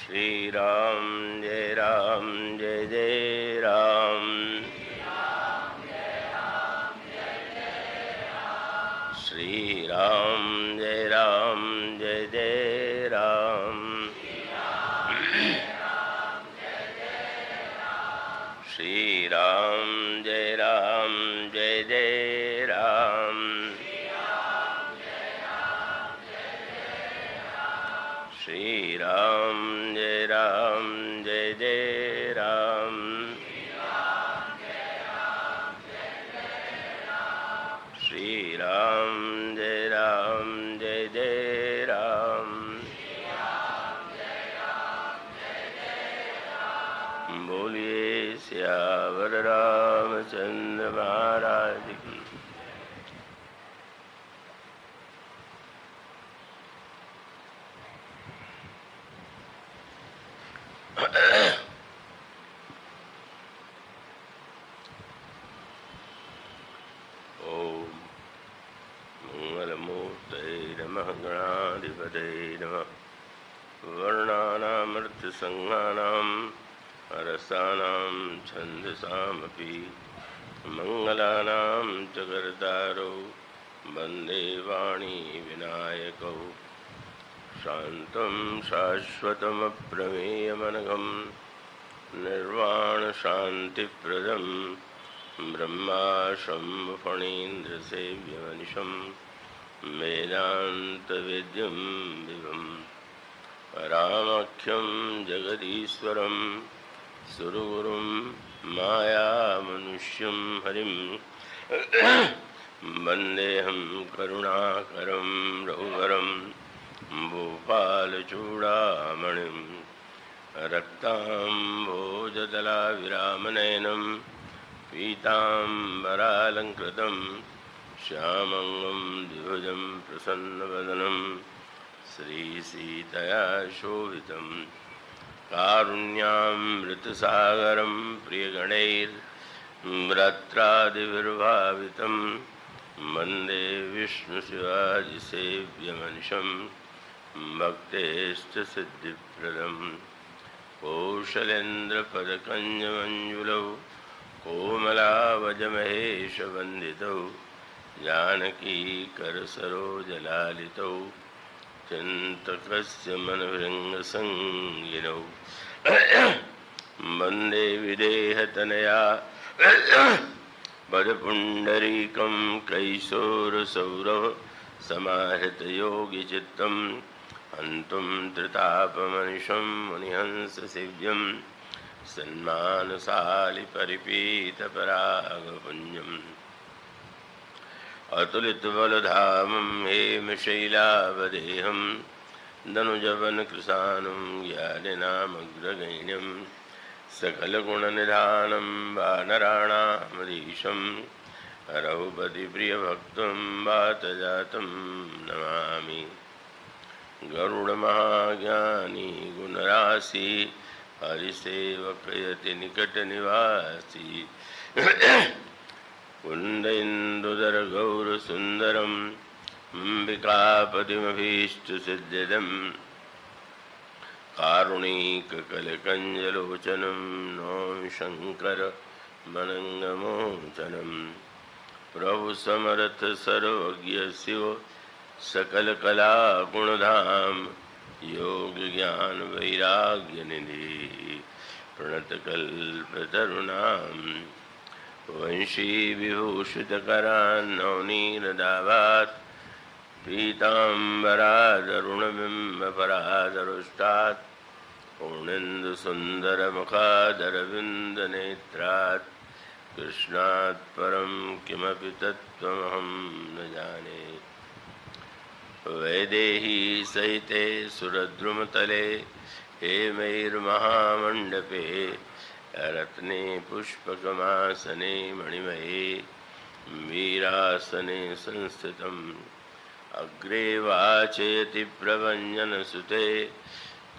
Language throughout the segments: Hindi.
श्री राम जय जय राम। श्री राम जय जय राम। श्री राम जय जय राम। श्री राम जय जय राम। श्री राम जय जय राम। बोलिए सियावर रामचंद्र महाराज की। ओम मंगलमूर्तये नमः। गणाधिपतये नमः। वर्णानामृतसंज्ञानां रसानां छन्दसामपि मंगलानां च कर्तारो वन्दे वाणी विनायकौ। शान्तं शाश्वतमप्रमेयमनघं निर्वाणशान्तिप्रदं ब्रह्माशम्भुफणीन्द्रसेव्यमनिशं वेदान्तवेद्यं विभुम् रामाख्यं जगदीश्वरं सुरगुरुं मायामनुष्यं हरिं वन्देऽहं करुणाकरं रघुवरं भूपालचूडामणिं रक्ताम्भोजदलाविरामनयनं पीताम्बरालङ्कृतं श्यामङ्गं द्विभुजं प्रसन्नवदनं श्रीसीतया शोभितं कारुण्यामृतसागरं प्रियगणैर्व्रत्रादिभिर्भावितं वन्दे विष्णुशिवाजिसेव्यमनिशं भक्तेष्टसिद्धिप्रदं। कौशलेन्द्रपदकञ्जमञ्जुलौ कोमलावजमहेशवन्दितौ जानकीकरसरोजलालितौ चिन्तकस्य मनोभृङ्गसंगिनौ वन्दे विदेहतनया पदपुण्डरीकं कैशोरसौरभ समाहृतयोगिचित्तं हन्तुं त्रितापमनिशं मुनिहंससेव्यं सन्मानसालिपरिपीतपरागपुञ्जम् अतुलितबलधामं हेमशैलावदेहं दनुजवनकृशानं ज्ञानिनामग्रगण्यं सकलगुणनिधानं वानराणामधीशं रघुपतिप्रियभक्तं वातजातं नमामि। गरुडमहाज्ञानी गुणराशि हरिसेवकयति निकटनिवासी कुन्देन्दुधरगौरसुन्दरं अम्बिकापतिमभीष्टसिद्धिदं कारुणिककलकञ्जलोचनं नौमि शङ्करमनङ्गमोचनं। प्रभु समर्थ सर्वज्ञ शिव सकलकलागुणधाम योगज्ञानवैराग्यनिधि प्रणतकल्पतरुणां वंशी विभूषितकरान्नवनीरदाभात् पीताम्बरादरुणबिम्बपरादरुष्टात् पूर्णेन्दुसुन्दरमुखादरविन्दनेत्रात् कृष्णात् परं किमपि तत्त्वमहं न जाने। वैदेही सहिते सुरद्रुमतले हेमैर्महामण्डपे रत्ने पुष्पकमासने मणिमये वीरासने संस्थितम् अग्रे वाचयति प्रभञ्जनसुते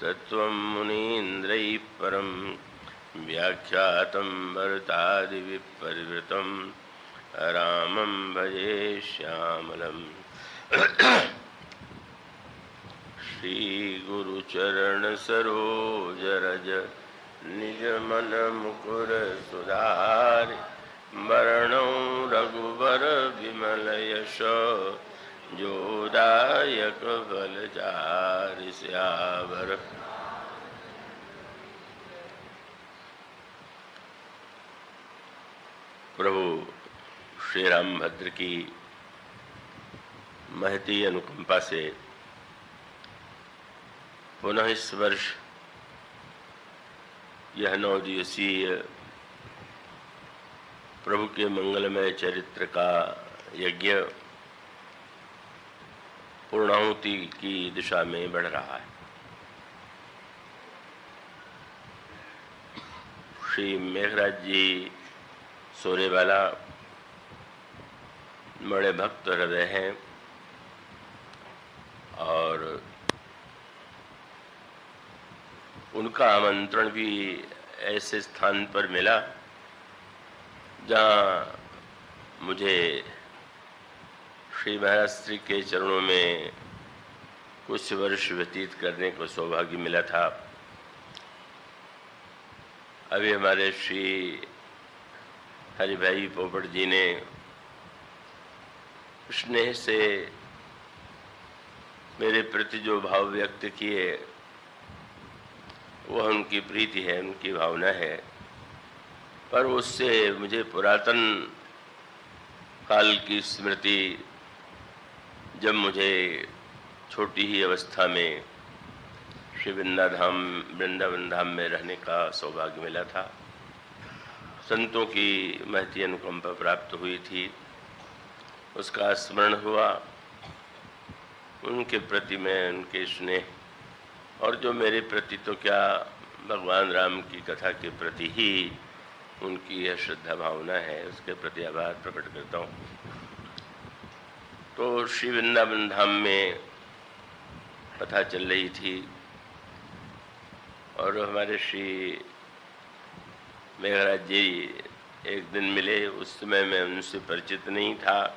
तत्त्वं मुनीन्द्रैः परं व्याख्यातं भरतादिविपरिवृतं रामं भजे श्यामलम्। श्री गुरु चरण सरोज रज निज मन मुकुर सुधारि वरणो रघुवर विमल यश जोदायक फलचारि सियावर प्रभु श्री रामभद्र की महती अनुकंपा से पुनः इस वर्ष यह 9 दिवसीय प्रभु के मंगलमय चरित्र का यज्ञ पूर्णाहुति की दिशा में बढ़ रहा है। श्री मेघराज जी सोरेवाला बड़े भक्त हृदय हैं और उनका आमंत्रण भी ऐसे स्थान पर मिला जहाँ मुझे श्री महाराज श्री के चरणों में कुछ वर्ष व्यतीत करने को सौभाग्य मिला था। अभी हमारे श्री हरि भाई पोपट जी ने स्नेह से मेरे प्रति जो भाव व्यक्त किए वह उनकी प्रीति है, उनकी भावना है, पर उससे मुझे पुरातन काल की स्मृति, जब मुझे छोटी ही अवस्था में श्री वृंदावन धाम में रहने का सौभाग्य मिला था। संतों की महती अनुकंपा प्राप्त हुई थी, उसका स्मरण हुआ। उनके प्रति मैं उनके स्नेह और जो मेरे प्रति तो क्या भगवान राम की कथा के प्रति ही उनकी यह श्रद्धा भावना है, उसके प्रति आभार प्रकट करता हूँ। तो श्री वृंदावन धाम में कथा चल रही थी और हमारे श्री मेघराज जी एक दिन मिले। उस समय मैं उनसे परिचित नहीं था।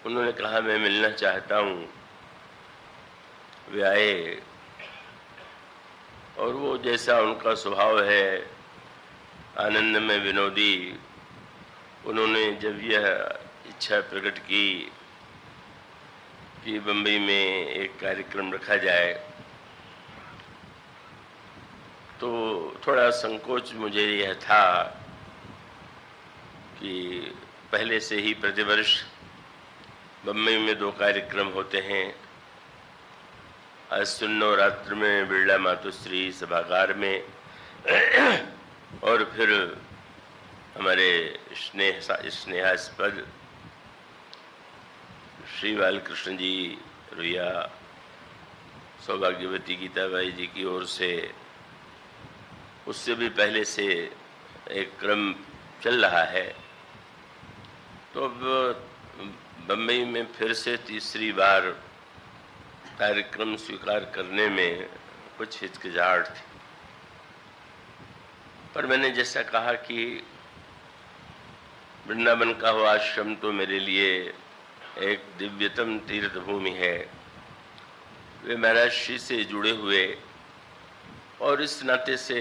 उन्होंने कहा मैं मिलना चाहता हूँ। वे आए और वो जैसा उनका स्वभाव है आनंद में विनोदी, उन्होंने जब यह इच्छा प्रकट की कि बम्बई में एक कार्यक्रम रखा जाए तो थोड़ा संकोच मुझे यह था कि पहले से ही प्रतिवर्ष बम्बई में 2 कार्यक्रम होते हैं। आज नवरात्र में बिरला मातुश्री सभागार में और फिर हमारे स्नेहास्पद श्री बालकृष्ण जी रुइया सौभाग्यवती गीताबाई जी की ओर से, उससे भी पहले से एक क्रम चल रहा है। तो अब बम्बई में फिर से तीसरी बार कार्यक्रम स्वीकार करने में कुछ हिचकिचाहट थी, पर मैंने जैसा कहा कि वृंदावन का वो आश्रम तो मेरे लिए एक दिव्यतम तीर्थ भूमि है। वे महाराज श्री से जुड़े हुए और इस नाते से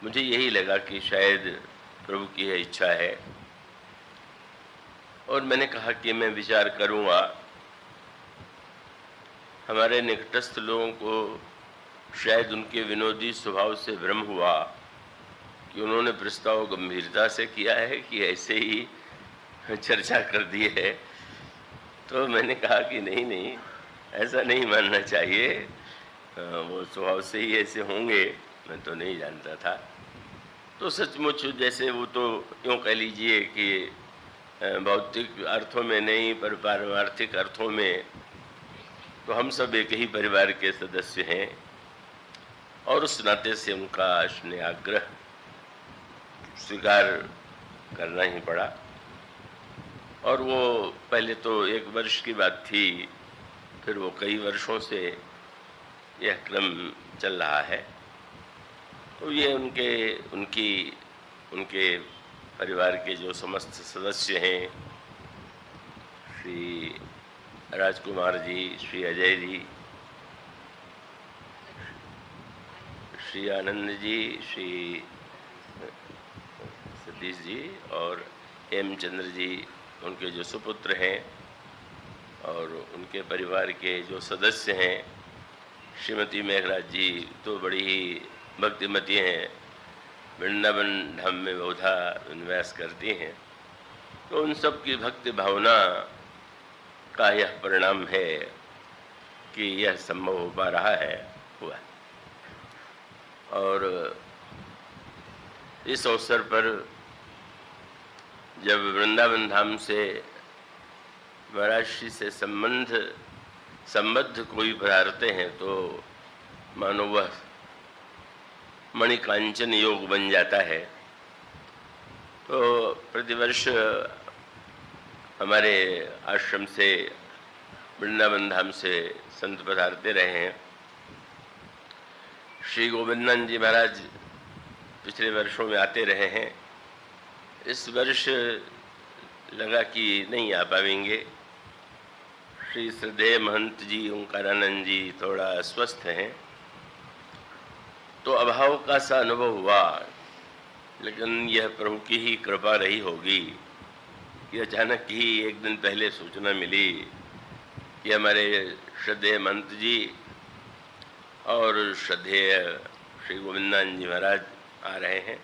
मुझे यही लगा कि शायद प्रभु की यह इच्छा है और मैंने कहा कि मैं विचार करूँगा। हमारे निकटस्थ लोगों को शायद उनके विनोदी स्वभाव से भ्रम हुआ कि उन्होंने प्रस्ताव गंभीरता से किया है कि ऐसे ही चर्चा कर दी है। तो मैंने कहा कि नहीं, ऐसा नहीं मानना चाहिए, वो स्वभाव से ही ऐसे होंगे, मैं तो नहीं जानता था। तो सचमुच जैसे वो तो यूँ कह लीजिए कि भौतिक अर्थों में नहीं पर पारमार्थिक अर्थों में तो हम सब एक ही परिवार के सदस्य हैं और उस नाते से उनका स्नेहाग्रह स्वीकार करना ही पड़ा। और वो पहले तो 1 वर्ष की बात थी, फिर वो कई वर्षों से यह क्रम चल रहा है। तो ये उनके परिवार के जो समस्त सदस्य हैं, श्री राजकुमार जी, श्री अजय जी, श्री आनंद जी, श्री सतीश जी और एम चंद्र जी, उनके जो सुपुत्र हैं और उनके परिवार के जो सदस्य हैं। श्रीमती मेघराज जी तो बड़ी ही भक्तिमती हैं, वृंदावन धाम में बहुधा निवास करती हैं। तो उन सब की भक्ति भावना का यह परिणाम है कि यह संभव हो पा रहा है, हुआ। और इस अवसर पर जब वृंदावन धाम से महाराष्ट्र से संबद्ध कोई पधारते हैं तो मानो वह मणिकांचन योग बन जाता है। तो प्रतिवर्ष हमारे आश्रम से वृंदावन धाम से संत पधारते रहे हैं। श्री गोविंदानंद जी महाराज पिछले वर्षों में आते रहे हैं। इस वर्ष लगा कि नहीं आ पाएंगे। श्री श्रद्धेय महंत जी ओंकारानंद जी थोड़ा अस्वस्थ हैं, तो अभाव का सा अनुभव हुआ। लेकिन यह प्रभु की ही कृपा रही होगी कि अचानक ही एक दिन पहले सूचना मिली कि हमारे श्रद्धेय महंत जी और श्रद्धेय श्री गोविंदानंद जी महाराज आ रहे हैं।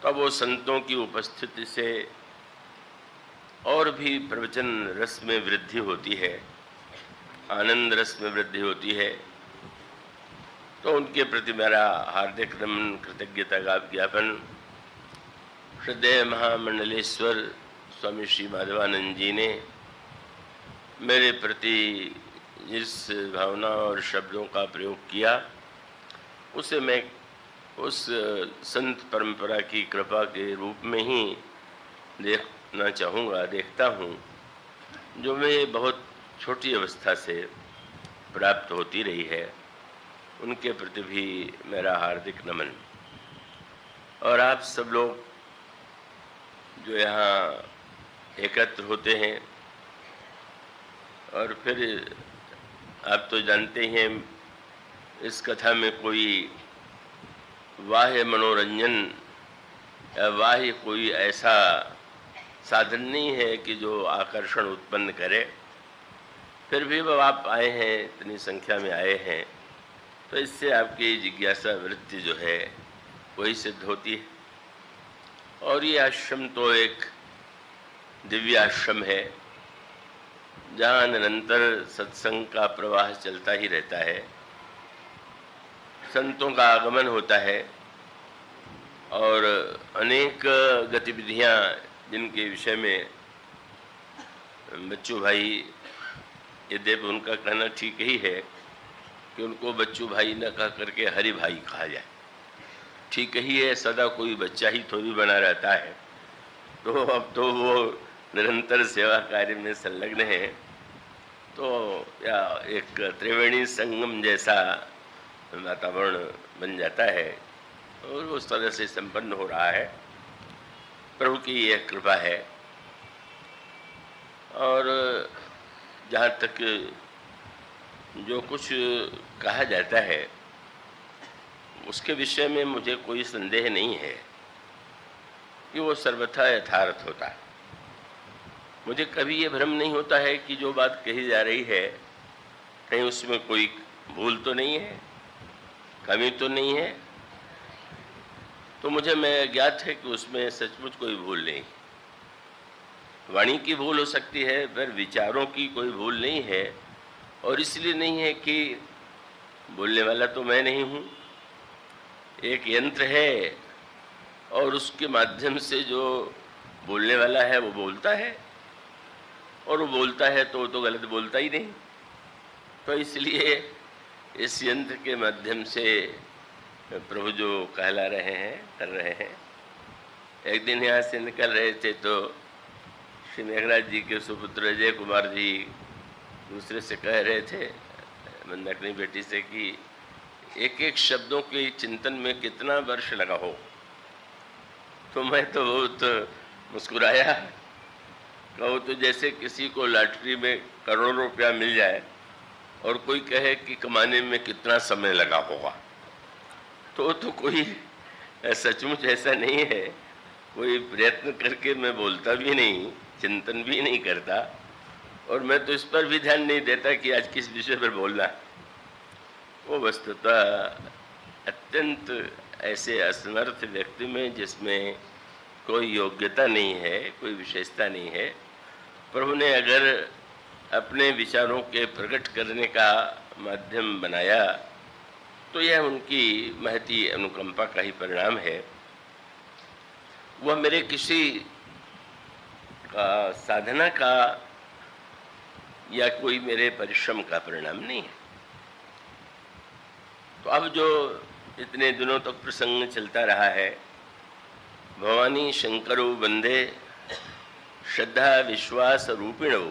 तब वो संतों की उपस्थिति से और भी प्रवचन रस में वृद्धि होती है, आनंद रस में वृद्धि होती है। तो उनके प्रति मेरा हार्दिक नमन, कृतज्ञता का ज्ञापन। श्रद्धेय महामंडलेश्वर स्वामी श्री माधवानंद जी ने मेरे प्रति जिस भावना और शब्दों का प्रयोग किया, उसे मैं उस संत परंपरा की कृपा के रूप में ही देखना चाहूँगा, देखता हूँ, जो मैं बहुत छोटी अवस्था से प्राप्त होती रही है। उनके प्रति भी मेरा हार्दिक नमन। और आप सब लोग जो यहाँ एकत्र होते हैं, और फिर आप तो जानते हैं इस कथा में कोई बाह्य मनोरंजन या बाह्य कोई ऐसा साधन नहीं है कि जो आकर्षण उत्पन्न करे। फिर भी वो आप आए हैं, इतनी संख्या में आए हैं, तो इससे आपकी जिज्ञासा वृत्ति जो है वही सिद्ध होती है। और ये आश्रम तो एक दिव्य आश्रम है जहाँ निरंतर सत्संग का प्रवाह चलता ही रहता है, संतों का आगमन होता है और अनेक गतिविधियाँ जिनके विषय में बच्चू भाई, यद्यपि उनका कहना ठीक ही है कि उनको बच्चू भाई न कह करके हरि भाई कहा जाए, ठीक ही है। सदा कोई बच्चा ही थोड़ी बना रहता है। तो अब तो वो निरंतर सेवा कार्य में संलग्न है, तो या एक त्रिवेणी संगम जैसा वातावरण बन जाता है और उस तरह से संपन्न हो रहा है। प्रभु की यह कृपा है। और जहाँ तक जो कुछ कहा जाता है उसके विषय में मुझे कोई संदेह नहीं है कि वो सर्वथा यथार्थ होता है। मुझे कभी ये भ्रम नहीं होता है कि जो बात कही जा रही है कहीं उसमें कोई भूल तो नहीं है, कमी तो नहीं है। तो मुझे मैं ज्ञात है कि उसमें सचमुच कोई भूल नहीं। वाणी की भूल हो सकती है पर विचारों की कोई भूल नहीं है। और इसलिए नहीं है कि बोलने वाला तो मैं नहीं हूँ, एक यंत्र है और उसके माध्यम से जो बोलने वाला है वो बोलता है, और वो बोलता है तो वो तो गलत बोलता ही नहीं। तो इसलिए इस यंत्र के माध्यम से प्रभु जो कहला रहे हैं, कर रहे हैं। एक दिन यहाँ से निकल रहे थे तो श्री मेघराज जी के सुपुत्र अजय कुमार जी दूसरे से कह रहे थे, मंदाकिनी बेटी से, कि एक एक शब्दों के चिंतन में कितना वर्ष लगा हो। तो मैं तो बहुत मुस्कुराया कहो तो जैसे किसी को लॉटरी में करोड़ों रुपया मिल जाए और कोई कहे कि कमाने में कितना समय लगा होगा, तो कोई सचमुच ऐसा नहीं है। कोई प्रयत्न करके मैं बोलता भी नहीं, चिंतन भी नहीं करता, और मैं तो इस पर भी ध्यान नहीं देता कि आज किस विषय पर बोलना। वो वस्तुतः अत्यंत ऐसे असमर्थ व्यक्ति में, जिसमें कोई योग्यता नहीं है, कोई विशेषता नहीं है, प्रभु ने अगर अपने विचारों के प्रकट करने का माध्यम बनाया तो यह उनकी महती अनुकंपा का ही परिणाम है। वह मेरे किसी का साधना का या कोई मेरे परिश्रम का परिणाम नहीं है। तो अब जो इतने दिनों तक प्रसंग चलता रहा है, भवानी शंकरो वंदे श्रद्धा विश्वास रूपिणो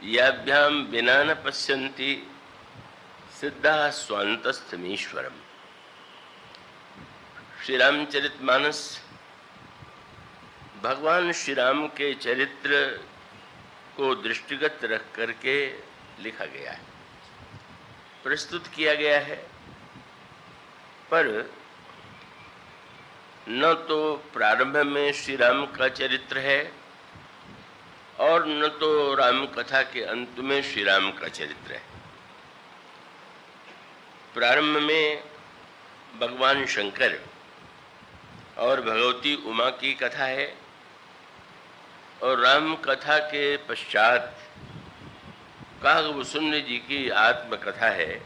याभ्याम बिना न पश्यन्ति सिद्धा स्वांतस्थमीश्वरम। श्री रामचरितमानस भगवान श्री राम के चरित्र को दृष्टिगत रख करके लिखा गया है, प्रस्तुत किया गया है, पर न तो प्रारंभ में श्री राम का चरित्र है और न तो राम कथा के अंत में श्री राम का चरित्र है। प्रारंभ में भगवान शंकर और भगवती उमा की कथा है, और राम कथा के पश्चात कागभूषुंड जी की आत्मकथा है,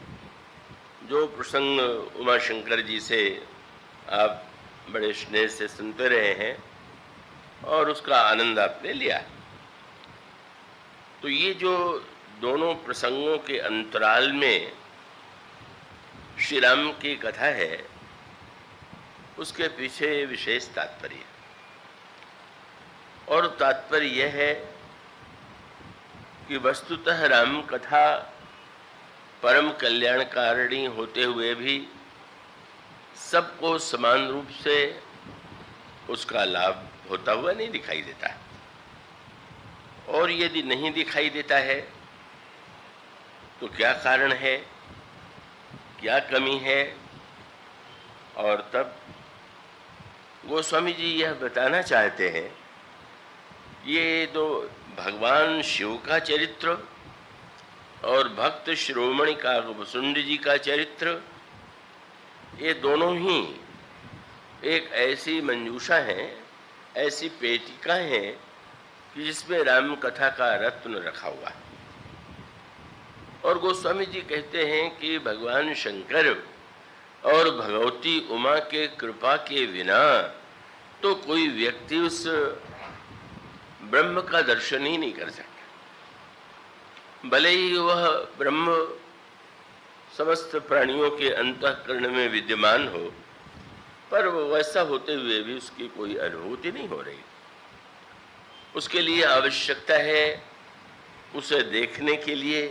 जो प्रसंग उमा शंकर जी से आप बड़े स्नेह से सुनते रहे हैं और उसका आनंद आपने लिया। तो ये जो दोनों प्रसंगों के अंतराल में श्री राम की कथा है, उसके पीछे विशेष तात्पर्य है, और तात्पर्य यह है कि वस्तुतः राम कथा परम कल्याणकारिणी होते हुए भी सबको समान रूप से उसका लाभ होता हुआ नहीं दिखाई देता है। और यदि नहीं दिखाई देता है तो क्या कारण है, क्या कमी है? और तब गोस्वामी जी यह बताना चाहते हैं, ये तो भगवान शिव का चरित्र और भक्त शिरोमणि कागभूषुंड जी का चरित्र, ये दोनों ही एक ऐसी मंजूषा है, ऐसी पेटिका है कि जिसमें राम कथा का रत्न रखा हुआ है। और गोस्वामी जी कहते हैं कि भगवान शंकर और भगवती उमा के कृपा के बिना तो कोई व्यक्ति उस ब्रह्म का दर्शन ही नहीं कर सकता। भले ही वह ब्रह्म समस्त प्राणियों के अंतःकरण में विद्यमान हो, पर वैसा होते हुए भी उसकी कोई अनुभूति नहीं हो रही। उसके लिए आवश्यकता है उसे देखने के लिए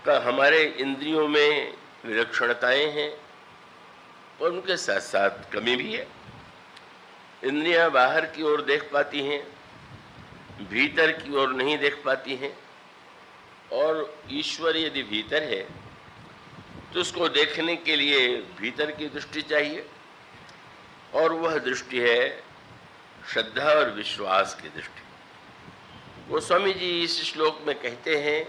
का हमारे इंद्रियों में विलक्षणताएं हैं और उनके साथ साथ कमी भी है। इंद्रियां बाहर की ओर देख पाती हैं, भीतर की ओर नहीं देख पाती हैं, और ईश्वर यदि भीतर है तो उसको देखने के लिए भीतर की दृष्टि चाहिए, और वह दृष्टि है श्रद्धा और विश्वास की दृष्टि। गोस्वामी जी इस श्लोक में कहते हैं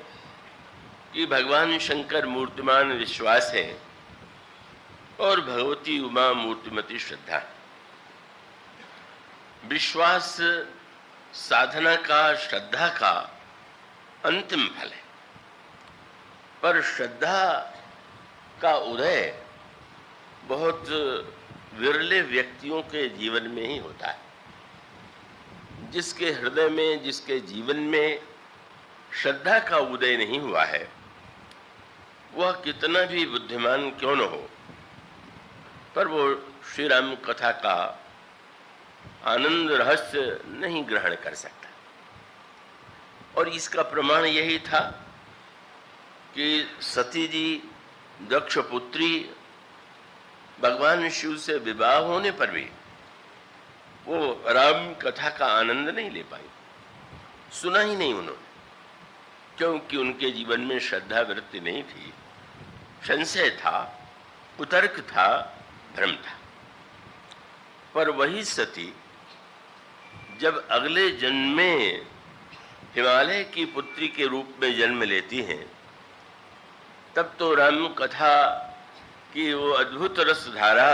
कि भगवान शंकर मूर्तिमान विश्वास है और भगवती उमा मूर्तिमती श्रद्धा। विश्वास साधना का, श्रद्धा का अंतिम फल है, पर श्रद्धा का उदय बहुत विरले व्यक्तियों के जीवन में ही होता है। जिसके हृदय में, जिसके जीवन में श्रद्धा का उदय नहीं हुआ है, वह कितना भी बुद्धिमान क्यों न हो, पर वो श्री राम कथा का आनंद रहस्य नहीं ग्रहण कर सकता। और इसका प्रमाण यही था कि सती जी दक्ष पुत्री भगवान शिव से विवाह होने पर भी वो राम कथा का आनंद नहीं ले पाई, सुना ही नहीं उन्होंने, क्योंकि उनके जीवन में श्रद्धा वृत्ति नहीं थी, संशय था, कुतर्क था, भ्रम था। पर वही सती जब अगले जन्म में हिमालय की पुत्री के रूप में जन्म लेती हैं, तब तो राम कथा की वो अद्भुत रस धारा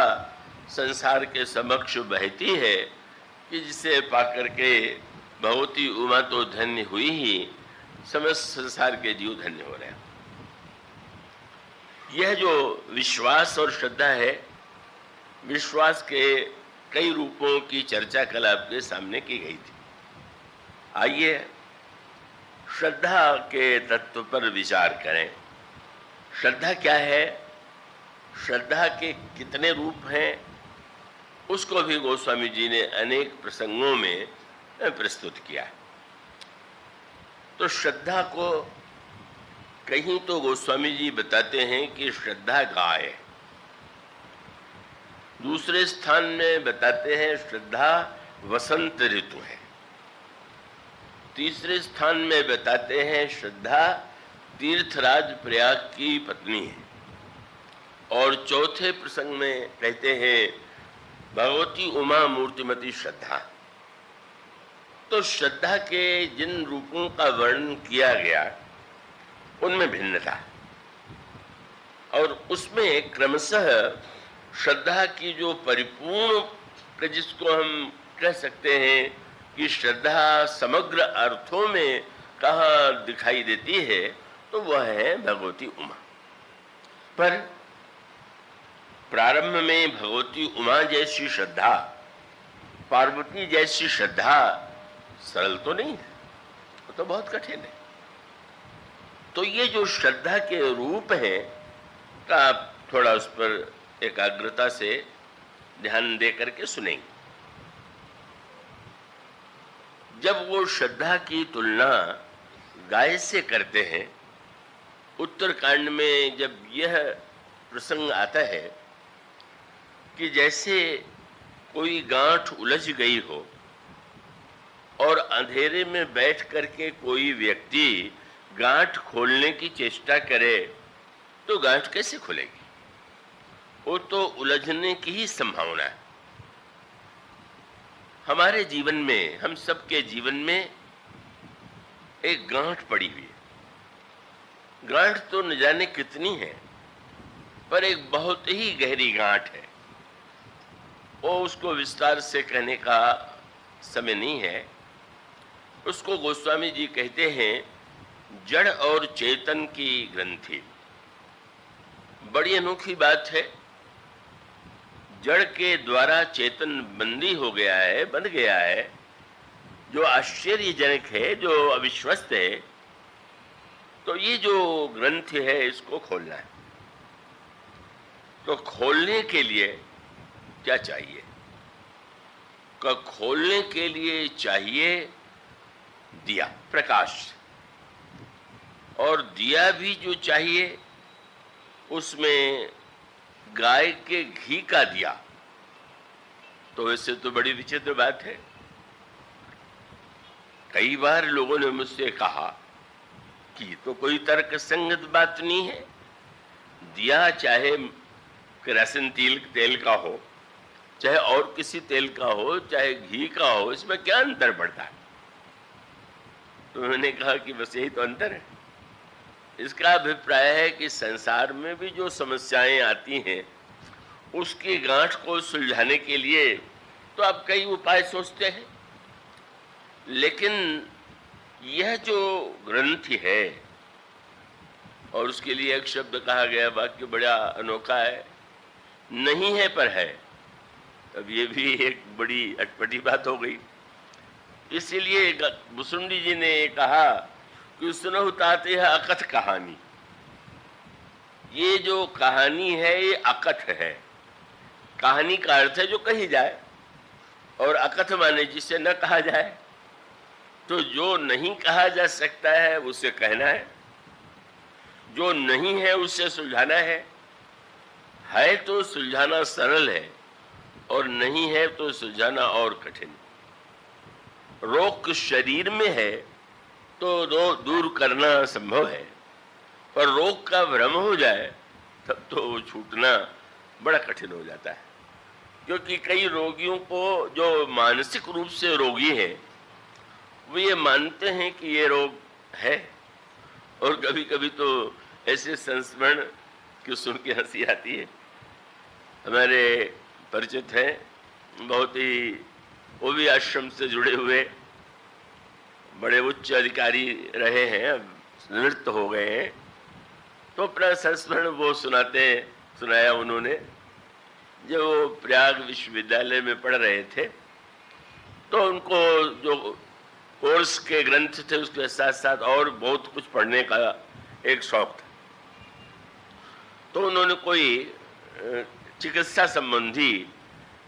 संसार के समक्ष बहती है कि जिसे पाकर के भगवती उमा तो धन्य हुई ही, समस्त संसार के जीव धन्य हो रहे हैं। यह जो विश्वास और श्रद्धा है, विश्वास के कई रूपों की चर्चा कल आपके सामने की गई थी। आइए श्रद्धा के तत्व पर विचार करें। श्रद्धा क्या है, श्रद्धा के कितने रूप हैं, उसको भी गोस्वामी जी ने अनेक प्रसंगों में प्रस्तुत किया है। तो श्रद्धा को कहीं तो गोस्वामी जी बताते हैं कि श्रद्धा गाय है, दूसरे स्थान में बताते हैं श्रद्धा वसंत ऋतु है, तीसरे स्थान में बताते हैं श्रद्धा तीर्थराज प्रयाग की पत्नी है, और चौथे प्रसंग में कहते हैं भगवती उमा मूर्तिमती श्रद्धा। तो श्रद्धा के जिन रूपों का वर्णन किया गया उनमें भिन्नता, और उसमें क्रमशः श्रद्धा की जो परिपूर्ण, जिसको हम कह सकते हैं कि श्रद्धा समग्र अर्थों में कहाँ दिखाई देती है, तो वह है भगवती उमा। पर प्रारंभ में भगवती उमा जैसी श्रद्धा, पार्वती जैसी श्रद्धा सरल तो नहीं है, वो तो बहुत कठिन है। तो ये जो श्रद्धा के रूप हैं का आप थोड़ा उस पर एकाग्रता से ध्यान दे करके सुनेंगे। जब वो श्रद्धा की तुलना गाय से करते हैं, उत्तरकांड में जब यह प्रसंग आता है कि जैसे कोई गांठ उलझ गई हो और अंधेरे में बैठ करके कोई व्यक्ति गांठ खोलने की चेष्टा करे, तो गांठ कैसे खुलेगी? वो तो उलझने की ही संभावना है। हमारे जीवन में, हम सबके जीवन में एक गांठ पड़ी हुई है। गांठ तो न जाने कितनी है, पर एक बहुत ही गहरी गांठ है। वो उसको विस्तार से कहने का समय नहीं है। उसको गोस्वामी जी कहते हैं जड़ और चेतन की ग्रंथि। बड़ी अनोखी बात है, जड़ के द्वारा चेतन बंदी हो गया है, बंध गया है, जो आश्चर्यजनक है, जो अविश्वस्त है। तो ये जो ग्रंथ है, इसको खोलना है। तो खोलने के लिए क्या चाहिए? खोलने के लिए चाहिए दिया, प्रकाश। और दिया भी जो चाहिए उसमें गाय के घी का दिया। तो वैसे तो बड़ी विचित्र बात है। कई बार लोगों ने मुझसे कहा कि तो कोई तर्क संगत बात नहीं है, दिया चाहे केरोसिन तेल का हो, चाहे और किसी तेल का हो, चाहे घी का हो, इसमें क्या अंतर पड़ता है? तो मैंने कहा कि बस यही तो अंतर है। इसका अभिप्राय है कि संसार में भी जो समस्याएं आती हैं, उसकी गांठ को सुलझाने के लिए तो आप कई उपाय सोचते हैं, लेकिन यह जो ग्रंथि है, और उसके लिए एक शब्द कहा गया, वाक्य बड़ा अनोखा है, नहीं है पर है। अब ये भी एक बड़ी अटपटी बात हो गई। इसीलिए भुसुंडी जी ने कहा कि सुनहु ताते है अकथ कहानी। ये जो कहानी है ये अकथ है। कहानी का अर्थ है जो कही जाए, और अकथ माने जिसे न कहा जाए। तो जो नहीं कहा जा सकता है उसे कहना है, जो नहीं है उससे सुलझाना है तो सुलझाना सरल है, और नहीं है तो सुलझाना और कठिन। रोग शरीर में है तो दूर करना संभव है, पर रोग का भ्रम हो जाए तब तो वो छूटना बड़ा कठिन हो जाता है। क्योंकि कई रोगियों को जो मानसिक रूप से रोगी है वो ये मानते हैं कि ये रोग है, और कभी कभी तो ऐसे संस्मरण की सुन के हंसी आती है। हमारे परिचित हैं, बहुत ही वो भी आश्रम से जुड़े हुए बड़े उच्च अधिकारी रहे हैं, अब निवृत्त हो गए हैं, तो अपना संस्मरण वो सुनाया उन्होंने। जब वो प्रयाग विश्वविद्यालय में पढ़ रहे थे तो उनको जो कोर्स के ग्रंथ थे उसके साथ साथ और बहुत कुछ पढ़ने का एक शौक था। तो उन्होंने कोई चिकित्सा संबंधी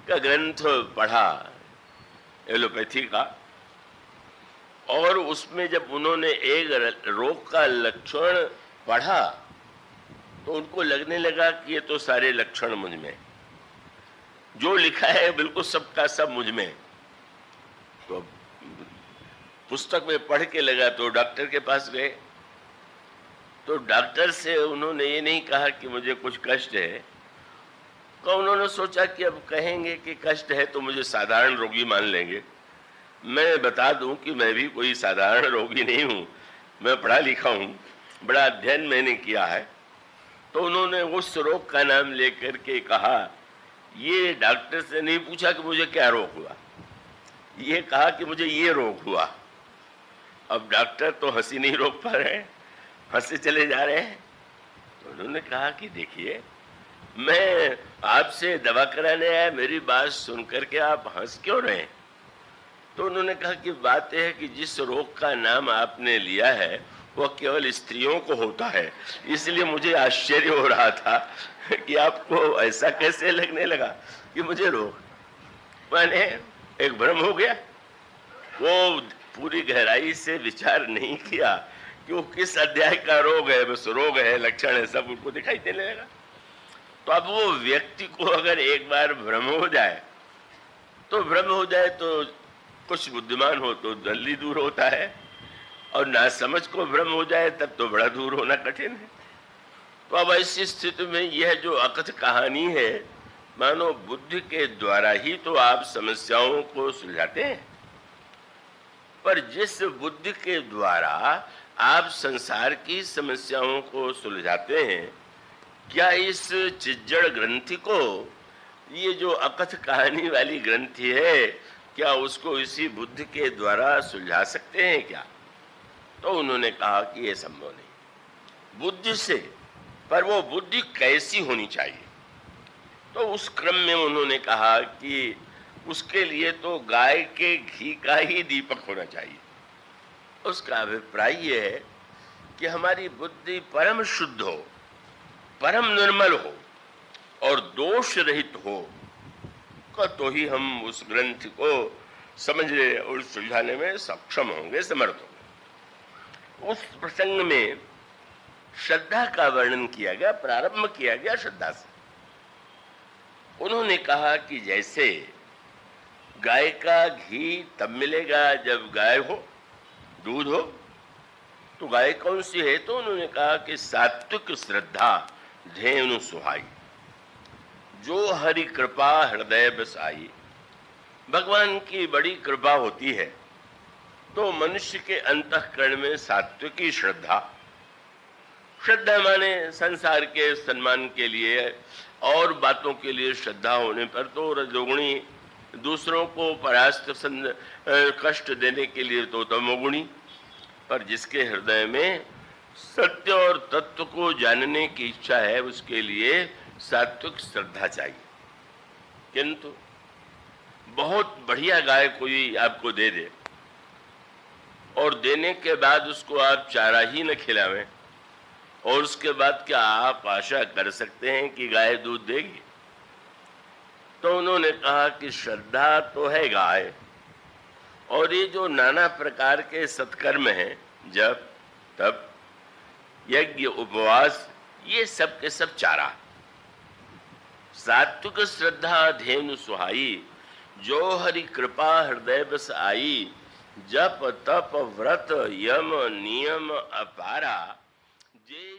का ग्रंथ पढ़ा एलोपैथी का, और उसमें जब उन्होंने एक रोग का लक्षण पढ़ा तो उनको लगने लगा कि ये तो सारे लक्षण मुझ में, जो लिखा है बिल्कुल सबका सब मुझ में। तो पुस्तक में पढ़ के लगा तो डॉक्टर के पास गए, तो डॉक्टर से उन्होंने ये नहीं कहा कि मुझे कुछ कष्ट है, तो उन्होंने सोचा कि अब कहेंगे कि कष्ट है तो मुझे साधारण रोगी मान लेंगे। मैं बता दूं कि मैं भी कोई साधारण रोगी नहीं हूं, मैं पढ़ा लिखा हूं, बड़ा अध्ययन मैंने किया है। तो उन्होंने उस रोग का नाम लेकर के कहा, ये डॉक्टर से नहीं पूछा कि मुझे क्या रोग हुआ, ये कहा कि मुझे ये रोग हुआ। अब डॉक्टर तो हंसी नहीं रोक पा रहे, हंसे चले जा रहे हैं। तो उन्होंने कहा कि देखिए, मैं आपसे दवा कराने आया, मेरी बात सुनकर के आप हंस क्यों रहे हैं? तो उन्होंने कहा कि बात यह है कि जिस रोग का नाम आपने लिया है वह केवल स्त्रियों को होता है, इसलिए मुझे आश्चर्य हो रहा था कि आपको ऐसा कैसे लगने लगा कि मुझे रोग। मैंने एक भ्रम हो गया, वो पूरी गहराई से विचार नहीं किया कि वो किस अध्याय का रोग है। बस रोग है, लक्षण है, सब उनको दिखाई देने लगा। तो अब वो व्यक्ति को अगर एक बार भ्रम हो जाए तो कुछ बुद्धिमान हो तो जल्दी दूर होता है, और ना समझ को भ्रम हो जाए तब तो बड़ा दूर होना कठिन है। तो अब ऐसी स्थिति में यह जो अकथ कहानी है, मानो बुद्धि के द्वारा ही तो आप समस्याओं को सुलझाते हैं, पर जिस बुद्धि के द्वारा आप संसार की समस्याओं को सुलझाते हैं, क्या इस चिज्जड़ ग्रंथि को, ये जो अकथ कहानी वाली ग्रंथि है, क्या उसको इसी बुद्धि के द्वारा सुलझा सकते हैं क्या? तो उन्होंने कहा कि ये संभव नहीं, बुद्धि से, पर वो बुद्धि कैसी होनी चाहिए? तो उस क्रम में उन्होंने कहा कि उसके लिए तो गाय के घी का ही दीपक होना चाहिए। उसका अभिप्राय ये है कि हमारी बुद्धि परम शुद्ध हो, परम निर्मल हो और दोष रहित हो, तो ही हम उस ग्रंथ को समझने और सुलझाने में सक्षम होंगे, समर्थ होंगे। उस प्रसंग में श्रद्धा का वर्णन किया गया, प्रारंभ किया गया श्रद्धा से। उन्होंने कहा कि जैसे गाय का घी तब मिलेगा जब गाय हो, दूध हो, तो गाय कौन सी है? तो उन्होंने कहा कि सात्विक श्रद्धा धेनु सुहाई, जो हरि कृपा हृदय बसाई। भगवान की बड़ी कृपा होती है तो मनुष्य के अंतःकरण में सात्विकी श्रद्धा माने संसार के सम्मान के लिए और बातों के लिए श्रद्धा होने पर तो रजोगुणी, दूसरों को परास्त कष्ट देने के लिए तो तमोगुणी, पर जिसके हृदय में सत्य और तत्व को जानने की इच्छा है उसके लिए सात्विक श्रद्धा चाहिए। किंतु बहुत बढ़िया गाय कोई आपको दे दे और देने के बाद उसको आप चारा ही न खिलावें, और उसके बाद क्या आप आशा कर सकते हैं कि गाय दूध देगी? तो उन्होंने कहा कि श्रद्धा तो है गाय, और ये जो नाना प्रकार के सत्कर्म हैं, जप तप यज्ञ उपवास, ये सब के सब चारा। सात्विक श्रद्धा धेनु सुहाई, जो हरि कृपा हृदय बस आई। जप तप व्रत यम नियम अपारा, जे